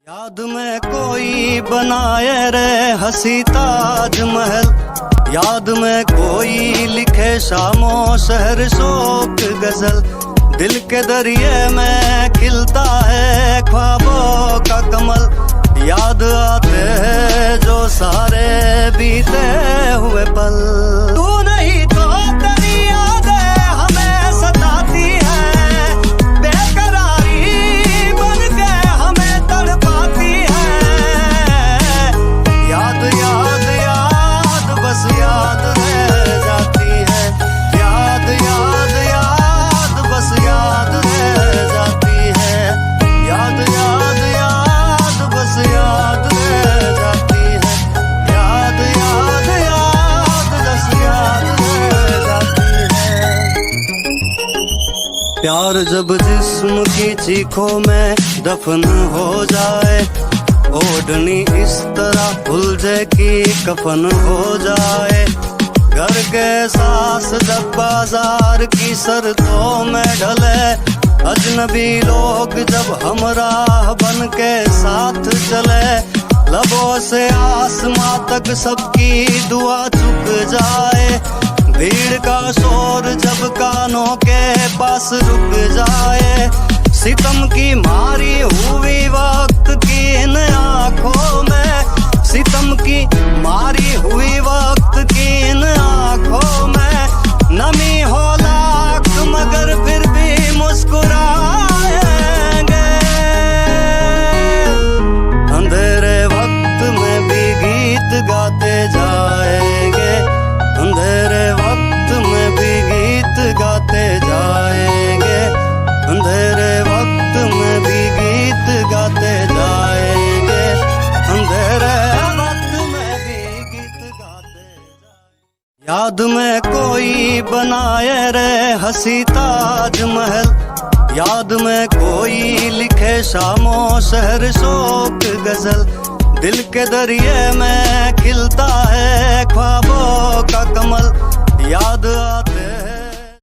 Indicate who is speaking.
Speaker 1: याद में कोई बनाए रे हसी ताजमहल, याद में कोई लिखे शामो शहर शोक गजल। दिल के दरिए में खिलता है ख्वाबों का कमल, याद आते हैं जो सारे बीते हुए पल। तू नहीं तो तेरी यादें हमें सताती है, बेकरारी बन के हमें तड़पाती है। याद याद याद बस याद रह जाती है, याद याद याद बस याद रह जाती है, याद याद याद बस याद रह जाती है, याद याद याद बस याद रह जाती है। प्यार जब जिस्म की चीखों में दफन हो जाए, ओढ़नी इस तरह उलझे कि कफन हो जाए। घर के सास जब बाजार की शर्तों में ढले, अजनबी लोग जब हमराह बन के साथ चले। लबों से आसमां तक सबकी दुआ चुक जाए, भीड़ का शोर जब कानों के पास रुक जाए। सितम की मारी हुई वक्त की इन आँखों में, सितम की मारी हुई वक्त की इन आँखों में नमी हो लाख मगर फिर भी मुस्कुराएंगे। अंधेरे वक्त में भी गीत गाते जाएंगे, अंधेरे वक्त में भी गीत गाते जाएंगे, अंधेरे वक्त में भी गीत गाते जाएंगे, अंधेरे वक्त में भी गीत गाते जाएंगे। याद में कोई बनाए रे हसी ताजमहल, याद में कोई लिखे शामो शहर शोक गजल। दिल के दरिए में खिलता है ख्वाबों का कमल, याद आते